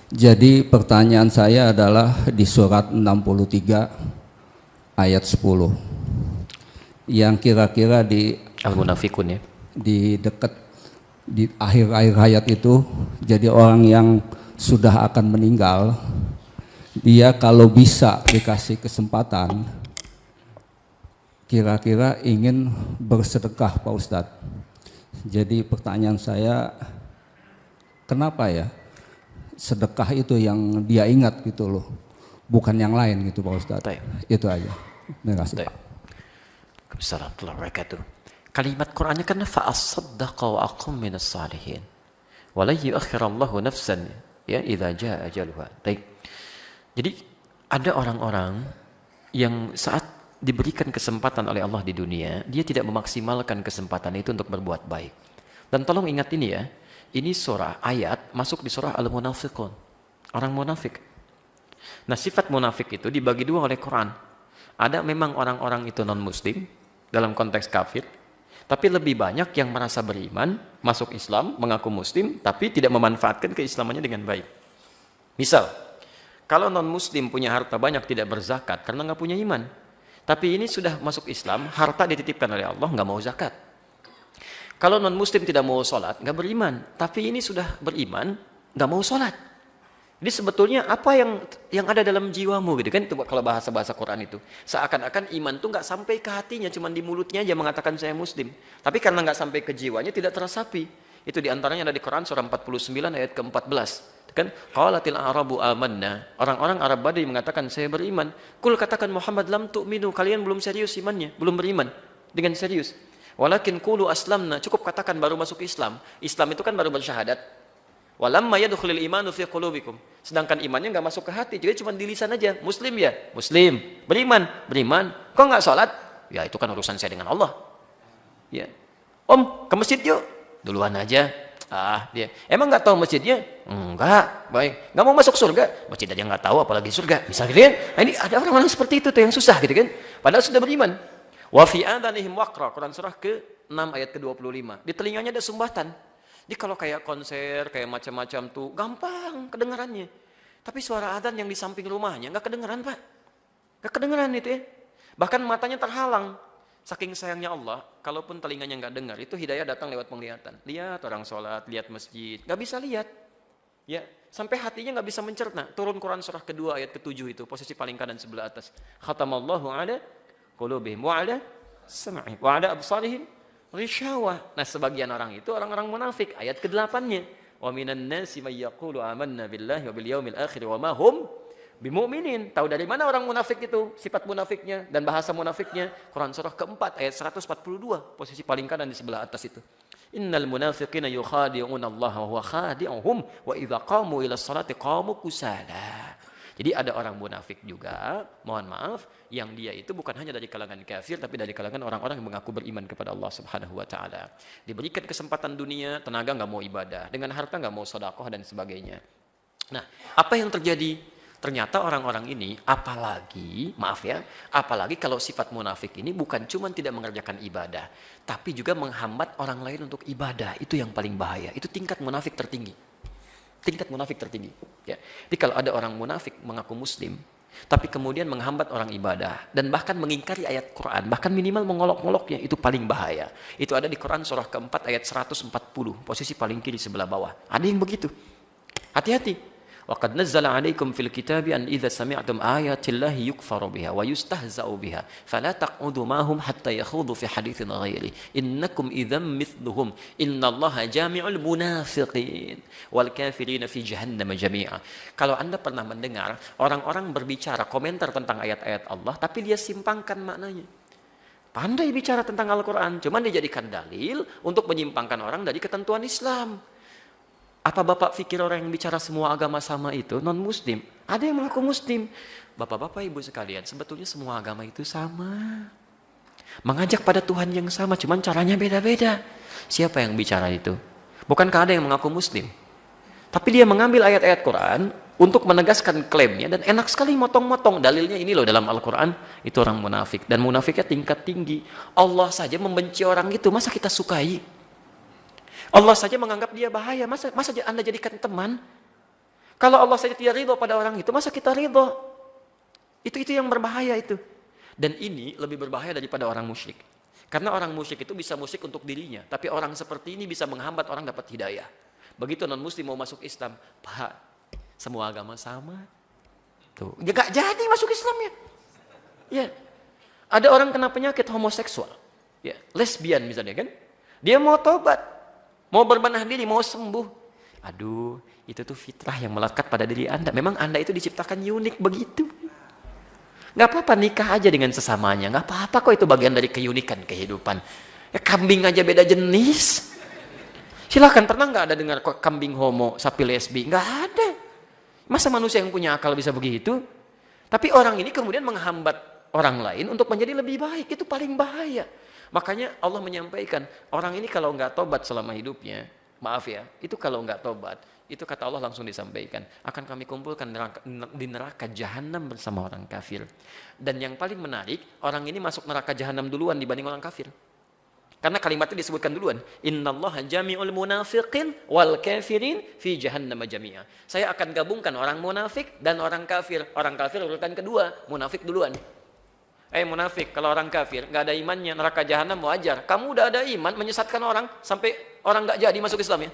Jadi pertanyaan saya adalah di surat 63 ayat 10 yang kira-kira di Al-Munafikun ya. Di dekat di akhir-akhir hayat itu, jadi orang yang sudah akan meninggal, dia kalau bisa dikasih kesempatan kira-kira ingin bersedekah Pak Ustadz. Jadi pertanyaan saya, kenapa ya sedekah itu yang dia ingat gitu loh, bukan yang lain gitu Pak Ustadz. Itu aja. Terima kasih. Assalamualaikum warahmatullahi wabarakatuh. Kalimat Qur'annya kan fa'as-saddaqa wa aqam minas salihin wa la yu'akhirallahu nafsan ya idza jaa ajaluha. Baik. Jadi ada orang-orang yang saat diberikan kesempatan oleh Allah di dunia, dia tidak memaksimalkan kesempatan itu untuk berbuat baik. Dan tolong ingat ini ya, ini surah ayat masuk di surah Al-Munafiqun, orang munafik. Nah, sifat munafik itu dibagi dua oleh Quran. Ada memang orang-orang itu non-muslim dalam konteks kafir, tapi lebih banyak yang merasa beriman, masuk Islam, mengaku muslim, tapi tidak memanfaatkan keislamannya dengan baik. Misal, kalau non-muslim punya harta banyak tidak berzakat karena nggak punya iman. Tapi ini sudah masuk Islam, harta dititipkan oleh Allah, nggak mau zakat. Kalau non-muslim tidak mau sholat, nggak beriman. Tapi ini sudah beriman, nggak mau sholat. Jadi sebetulnya apa yang ada dalam jiwamu gitu kan? Kalau bahasa Quran itu, seakan-akan iman tuh nggak sampai ke hatinya, cuma di mulutnya aja mengatakan saya muslim. Tapi karena nggak sampai ke jiwanya, tidak teresapi. Itu diantaranya ada di Quran surah 49 ayat ke-14. Kan qalatil a'rabu amanna, orang-orang Arab Badui mengatakan saya beriman. Kul katakan Muhammad lam tu'minu, kalian belum serius imannya, belum beriman dengan serius. Walakin qulu aslamna, cukup katakan baru masuk Islam. Islam itu kan baru bersyahadat. Walamma yadkhulul imanu fi qulubikum, sedangkan imannya enggak masuk ke hati, jadi cuma di lisan aja. Muslim ya, muslim. Beriman. Kok enggak salat? Ya itu kan urusan saya dengan Allah. Ya. Om, ke masjid yuk. Duluan aja. Dia emang nggak tahu masjidnya? Enggak, baik. Nggak mau masuk surga? Masjid aja nggak tahu, apalagi surga. Misal gitu kan? Nah, ini ada orang-orang seperti itu tuh yang susah gitu kan? Padahal sudah beriman. Wa fi adanihim waqra, Quran surah ke-6 ayat ke-25. Di telinganya ada sumbatan. Jadi kalau kayak konser, kayak macam-macam tuh gampang kedengarannya. Tapi suara adzan yang di samping rumahnya nggak kedengaran Pak. Nggak kedengaran itu ya. Bahkan matanya terhalang. Saking sayangnya Allah, kalaupun telinganya nggak dengar, itu hidayah datang lewat penglihatan. Lihat orang sholat, lihat masjid, nggak bisa lihat. Ya, sampai hatinya nggak bisa mencerna. Turun Quran surah kedua ayat ke-7 itu, posisi paling kanan sebelah atas. Khatamallahu ala qulubihim wa ala sam'ihim wa ala absarihim ghishawa. Nah, sebagian orang itu orang-orang munafik, ayat ke-8-nya. Wa minan nasi may yaqulu amanna billahi wa bil yaumil akhir wa ma hum bimu'minin. Tahu dari mana orang munafik itu, sifat munafiknya dan bahasa munafiknya? Quran surah keempat ayat 142, posisi paling kanan di sebelah atas itu. Innal munafiqina yukhadi'una Allah wa huwa khadi'uhum wa idza qamu ila sholati qamu kusala. Jadi ada orang munafik juga, mohon maaf, yang dia itu bukan hanya dari kalangan kafir, tapi dari kalangan orang-orang yang mengaku beriman kepada Allah Subhanahu wa taala. Diberikan kesempatan dunia, tenaga nggak mau ibadah, dengan harta nggak mau sedekah dan sebagainya. Nah, apa yang terjadi? Ternyata orang-orang ini, apalagi kalau sifat munafik ini bukan cuma tidak mengerjakan ibadah, tapi juga menghambat orang lain untuk ibadah. Itu yang paling bahaya. Itu tingkat munafik tertinggi. Ya. Jadi kalau ada orang munafik mengaku muslim, tapi kemudian menghambat orang ibadah, dan bahkan mengingkari ayat Quran, bahkan minimal mengolok-oloknya, itu paling bahaya. Itu ada di Quran surah keempat ayat 140, posisi paling kiri sebelah bawah. Ada yang begitu. Hati-hati. وَقَدْ نَزَّلَ عَلَيْكُمْ فِي الْكِتَابِ أَنْ إِذَا سَمِعْتُمْ آيَاتِ اللَّهِ يُكْفَرُ بِهَا وَيُسْتَهْزَأُ بِهَا فَلَا تَقْعُدُوا مَعَهُمْ حَتَّى يَخُوضُوا فِي حَدِيثٍ غَيْرِهِ إِنَّكُمْ إِذًا مِثْلُهُمْ إِنَّ اللَّهَ جَامِعُ الْمُنَافِقِينَ وَالْكَافِرِينَ فِي جَهَنَّمَ جَمِيعًا. Kalau Anda pernah mendengar orang-orang berbicara komentar tentang ayat-ayat Allah, tapi dia simpangkan maknanya. Pandai bicara tentang Al-Quran, cuman dijadikan dalil untuk menyimpangkan orang dari ketentuan Islam. Apa Bapak pikir orang yang bicara semua agama sama itu non-muslim? Ada yang mengaku muslim. Bapak-bapak, ibu sekalian, sebetulnya semua agama itu sama. Mengajak pada Tuhan yang sama, cuman caranya beda-beda. Siapa yang bicara itu? Bukankah ada yang mengaku muslim? Tapi dia mengambil ayat-ayat Quran untuk menegaskan klaimnya, dan enak sekali motong-motong. Dalilnya ini loh dalam Al-Quran. Itu orang munafik. Dan munafiknya tingkat tinggi. Allah saja membenci orang itu, masa kita sukai? Allah saja menganggap dia bahaya, masa Anda jadikan teman? Kalau Allah saja tidak ridho pada orang itu, masa kita ridho? Itu yang berbahaya itu. Dan ini lebih berbahaya daripada orang musyrik. Karena orang musyrik itu bisa musyrik untuk dirinya, tapi orang seperti ini bisa menghambat orang dapat hidayah. Begitu non-muslim mau masuk Islam, Pak, semua agama sama. Tuh, gak jadi masuk Islamnya. Ya. Ada orang kena penyakit homoseksual. Ya, lesbian misalnya kan. Dia mau tobat, mau berbenah diri, mau sembuh. Aduh, itu tuh fitrah yang melekat pada diri Anda. Memang Anda itu diciptakan unik begitu. Gak apa-apa nikah aja dengan sesamanya. Gak apa-apa kok, itu bagian dari keunikan kehidupan. Ya, kambing aja beda jenis. Silahkan, pernah gak ada dengar kok kambing homo, sapi lesbi? Gak ada. Masa manusia yang punya akal bisa begitu? Tapi orang ini kemudian menghambat orang lain untuk menjadi lebih baik. Itu paling bahaya. Makanya Allah menyampaikan, orang ini kalau nggak tobat selama hidupnya, maaf ya, itu kalau nggak tobat, itu kata Allah langsung disampaikan, akan kami kumpulkan di neraka jahanam bersama orang kafir. Dan yang paling menarik, orang ini masuk neraka jahanam duluan dibanding orang kafir. Karena kalimatnya disebutkan duluan, innallaha jami'ul munafiqin wal kafirin fi jahannam jami'a. Saya akan gabungkan orang munafik dan orang kafir. Orang kafir urutan kedua, munafik duluan. Munafik, kalau orang kafir nggak ada imannya, neraka jahanam wajar. Kamu udah ada iman, menyesatkan orang sampai orang nggak jadi masuk Islam ya.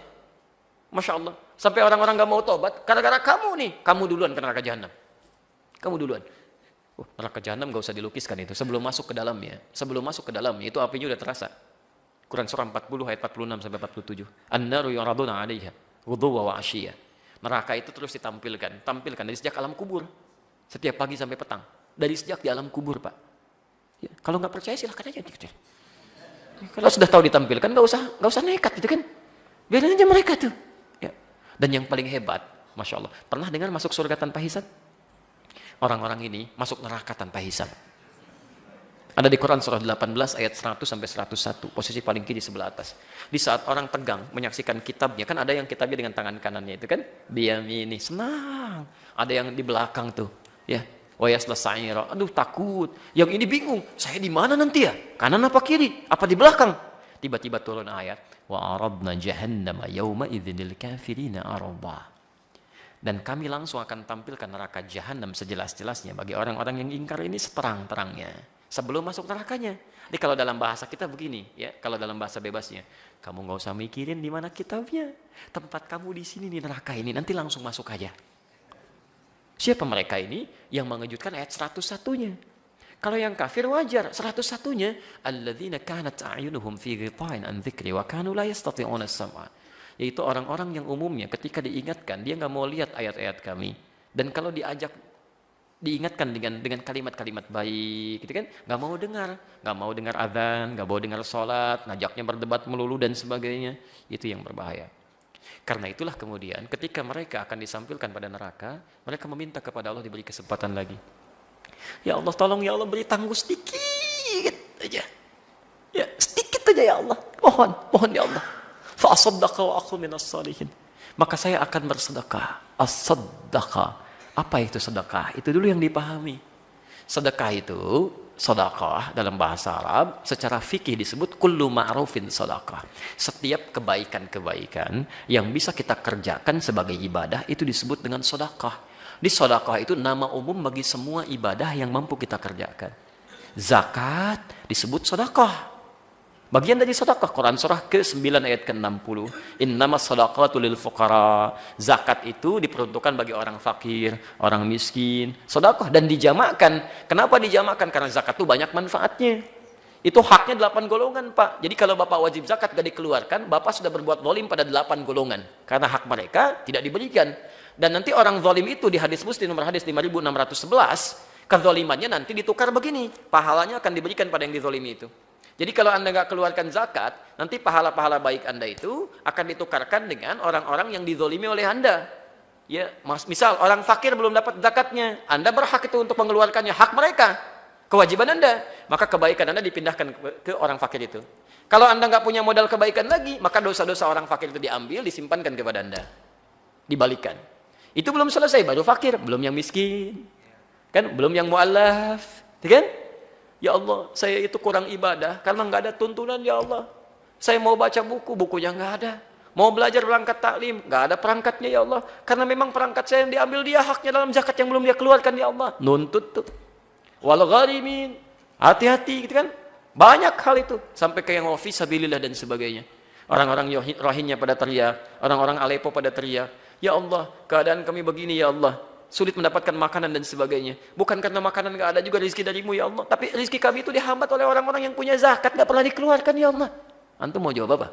Masya Allah, sampai orang-orang nggak mau tobat gara-gara kamu nih, kamu duluan ke neraka jahanam. Kamu duluan. Neraka jahanam nggak usah dilukiskan itu. Sebelum masuk ke dalamnya itu apinya udah terasa. Quran surah 40 ayat 46 sampai 47. An-naru yuraduna 'alaiha ghuduwwan wa 'ashiyya. Neraka itu terus tampilkan dari sejak alam kubur, setiap pagi sampai petang. Dari sejak di alam kubur, Pak. Ya, kalau nggak percaya silahkan aja. Kalau sudah tahu ditampilkan, nggak usah nekat gitu kan. Biarin aja mereka tuh. Ya. Dan yang paling hebat, Masya Allah, pernah dengar masuk surga tanpa hisab? Orang-orang ini masuk neraka tanpa hisab. Ada di Quran surah 18 ayat 100 sampai 101, posisi paling kiri sebelah atas. Di saat orang tegang menyaksikan kitabnya, kan ada yang kitabnya dengan tangan kanannya itu kan, biyamini, senang. Ada yang di belakang tuh, ya. Aduh takut. Yang ini bingung, saya di mana nanti ya? Kanan apa kiri? Apa di belakang? Tiba-tiba turun ayat, wa aradna jahannama yauma idzil kafirina arada. Dan kami langsung akan tampilkan neraka jahanam sejelas-jelasnya bagi orang-orang yang ingkar ini seterang-terangnya sebelum masuk nerakanya. Jadi kalau dalam bahasa kita begini, ya, kalau dalam bahasa bebasnya, kamu nggak usah mikirin di mana kitabnya. Tempat kamu di sini di neraka ini, nanti langsung masuk aja. Siapa mereka ini? Yang mengejutkan ayat 101-nya. Kalau yang kafir wajar, 101-nya, alladzina kanat a'yunuhum fi ghita'in an dzikri wa kanu la yastati'una as-sam'a. Yaitu orang-orang yang umumnya ketika diingatkan dia nggak mau lihat ayat-ayat kami. Dan kalau diingatkan dengan kalimat-kalimat baik, gitu kan? Nggak mau dengar adzan, nggak mau dengar sholat, ngajaknya berdebat melulu dan sebagainya. Itu yang berbahaya. Karena itulah kemudian ketika mereka akan disampilkan pada neraka, mereka meminta kepada Allah diberi kesempatan lagi. Ya Allah, tolong ya Allah, beri tangguh sedikit aja. Ya, sedikit aja ya Allah. Mohon ya Allah. Fa asaddaqa wa aqum minas salihin. Maka saya akan bersedekah. As-saddaqa. Apa itu sedekah? Itu dulu yang dipahami. Sedekah itu, sedekah dalam bahasa Arab secara fikih disebut kullu ma'rufin sedekah. Setiap kebaikan-kebaikan yang bisa kita kerjakan sebagai ibadah itu disebut dengan sedekah. Di sedekah itu nama umum bagi semua ibadah yang mampu kita kerjakan. Zakat disebut sedekah. Bagian dari sedekah, Quran surah ke-9 ayat ke-60. Innamas shadaqatu lil fuqara. Zakat itu diperuntukkan bagi orang fakir, orang miskin. Sedekah dan dijamakkan. Kenapa dijamakkan? Karena zakat itu banyak manfaatnya. Itu haknya 8 golongan, Pak. Jadi kalau Bapak wajib zakat gak dikeluarkan, Bapak sudah berbuat zalim pada 8 golongan. Karena hak mereka tidak diberikan. Dan nanti orang zalim itu di hadis Muslim nomor hadis 5611, kezalimannya nanti ditukar begini. Pahalanya akan diberikan pada yang dizalimi itu. Jadi kalau Anda nggak keluarkan zakat, nanti pahala-pahala baik Anda itu akan ditukarkan dengan orang-orang yang dizolimi oleh Anda. Ya, misal orang fakir belum dapat zakatnya, Anda berhak itu untuk mengeluarkannya, hak mereka, kewajiban Anda. Maka kebaikan Anda dipindahkan ke orang fakir itu. Kalau Anda nggak punya modal kebaikan lagi, maka dosa-dosa orang fakir itu diambil, disimpankan kepada Anda, dibalikan. Itu belum selesai, baru fakir, belum yang miskin, kan? Belum yang mu'allaf, kan? Ya Allah, saya itu kurang ibadah karena nggak ada tuntunan, ya Allah. Saya mau baca buku, bukunya nggak ada. Mau belajar berangkat taklim, nggak ada perangkatnya ya Allah. Karena memang perangkat saya yang diambil dia, haknya dalam zakat yang belum dia keluarkan ya Allah. Nuntut tuh. Wal gharimin. Hati-hati gitu kan. Banyak hal itu. Sampai ke yang wafi sabilillah dan sebagainya. Orang-orang Rohingya pada teriak. Orang-orang Aleppo pada teriak. Ya Allah, keadaan kami begini ya Allah. Sulit mendapatkan makanan dan sebagainya. Bukan karena makanan nggak ada juga rezeki darimu ya Allah. Tapi rezeki kami itu dihambat oleh orang-orang yang punya zakat. Nggak pernah dikeluarkan ya Allah. Antum mau jawab apa?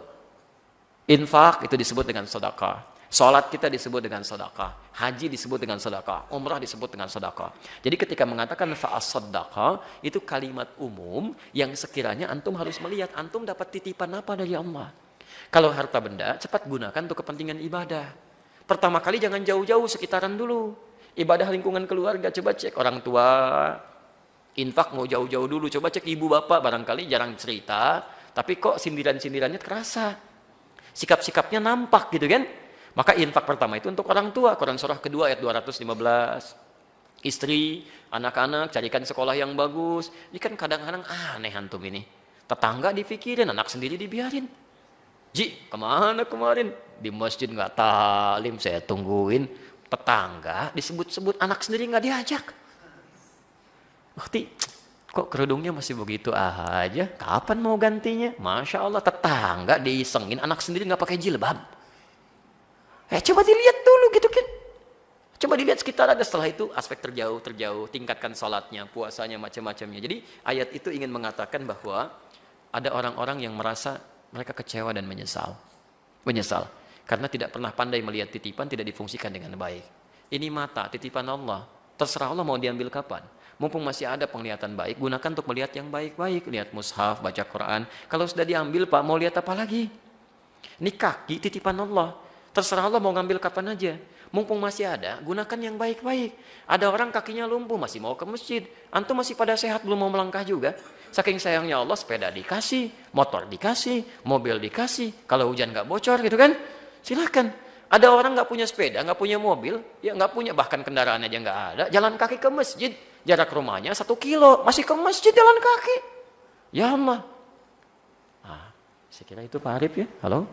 Infak itu disebut dengan sedekah. Salat kita disebut dengan sedekah. Haji disebut dengan sedekah. Umrah disebut dengan sedekah. Jadi ketika mengatakan fa'as-sedekah, itu kalimat umum yang sekiranya antum harus melihat antum dapat titipan apa dari Allah. Kalau harta benda, cepat gunakan untuk kepentingan ibadah. Pertama kali jangan jauh-jauh, sekitaran dulu. Ibadah lingkungan keluarga, coba cek orang tua. Infak mau jauh-jauh dulu, coba cek ibu bapak, barangkali jarang cerita. Tapi kok sindiran-sindirannya terasa. Sikap-sikapnya nampak gitu kan. Maka infak pertama itu untuk orang tua. Quran surah kedua ayat 215. Istri, anak-anak carikan sekolah yang bagus. Ini kan kadang-kadang aneh antum ini. Tetangga dipikirin, anak sendiri dibiarin. Ji, kemana kemarin? Di masjid nggak talim, saya tungguin. Tetangga disebut-sebut, anak sendiri nggak diajak. Waktu kok kerudungnya masih begitu aja? Kapan mau gantinya? Masya Allah, tetangga diisengin, anak sendiri nggak pakai jilbab. Coba dilihat dulu gitu kan. Coba dilihat sekitar ada, setelah itu aspek terjauh, tingkatkan salatnya, puasanya, macam-macamnya. Jadi ayat itu ingin mengatakan bahwa ada orang-orang yang merasa mereka kecewa dan menyesal. Menyesal. Karena tidak pernah pandai melihat titipan, tidak difungsikan dengan baik. Ini mata, titipan Allah. Terserah Allah mau diambil kapan. Mumpung masih ada penglihatan baik, gunakan untuk melihat yang baik-baik. Lihat mushaf, baca Quran. Kalau sudah diambil Pak, mau lihat apa lagi? Ini kaki titipan Allah. Terserah Allah mau ngambil kapan aja. Mumpung masih ada, gunakan yang baik-baik. Ada orang kakinya lumpuh, masih mau ke masjid. Antum masih pada sehat, belum mau melangkah juga. Saking sayangnya Allah, sepeda dikasih, motor dikasih, mobil dikasih. Kalau hujan nggak bocor gitu kan, silakan. Ada orang nggak punya sepeda, nggak punya mobil, ya nggak punya, bahkan kendaraan aja nggak ada. Jalan kaki ke masjid, jarak rumahnya 1 kilo, masih ke masjid jalan kaki. Ya Allah. Saya kira itu Pak Arif ya, halo?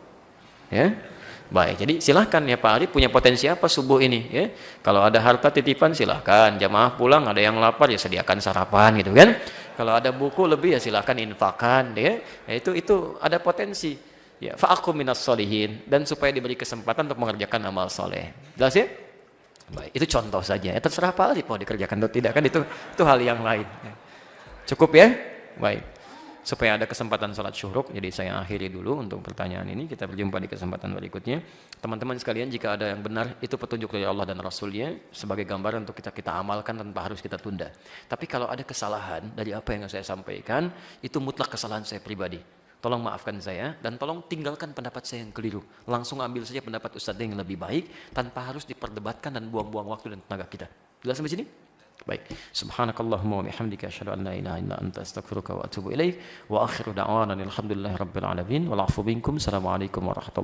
Ya, baik. Jadi silahkan ya Pak Arif, punya potensi apa subuh ini? Ya, kalau ada harta titipan silahkan. Jamaah pulang ada yang lapar ya sediakan sarapan gitu kan. Kalau ada buku lebih ya silahkan infakkan. Ya, itu ada potensi. Ya, fa'akum minas solihin, dan supaya diberi kesempatan untuk mengerjakan amal soleh. Jelas ya? Baik, itu contoh saja. Terserah Pak Arif mau dikerjakan atau tidak kan, itu hal yang lain. Cukup ya? Baik. Supaya ada kesempatan salat syuruk, jadi saya akhiri dulu untuk pertanyaan ini. Kita berjumpa di kesempatan berikutnya. Teman-teman sekalian, jika ada yang benar, itu petunjuk dari Allah dan Rasulnya sebagai gambaran untuk kita amalkan tanpa harus kita tunda. Tapi kalau ada kesalahan dari apa yang saya sampaikan, itu mutlak kesalahan saya pribadi. Tolong maafkan saya dan tolong tinggalkan pendapat saya yang keliru. Langsung ambil saja pendapat Ustadz yang lebih baik tanpa harus diperdebatkan dan buang-buang waktu dan tenaga kita. Jelas sampai sini? Baik. Subhanakallahumma wa bihamdika asyhadu an la ilaha illa anta astaghfiruka wa atubu ilaik wa akhiru da'wana alhamdulillahirabbil alamin wal 'afwu minkum. Assalamualaikum warahmatullahi wabarakatuh.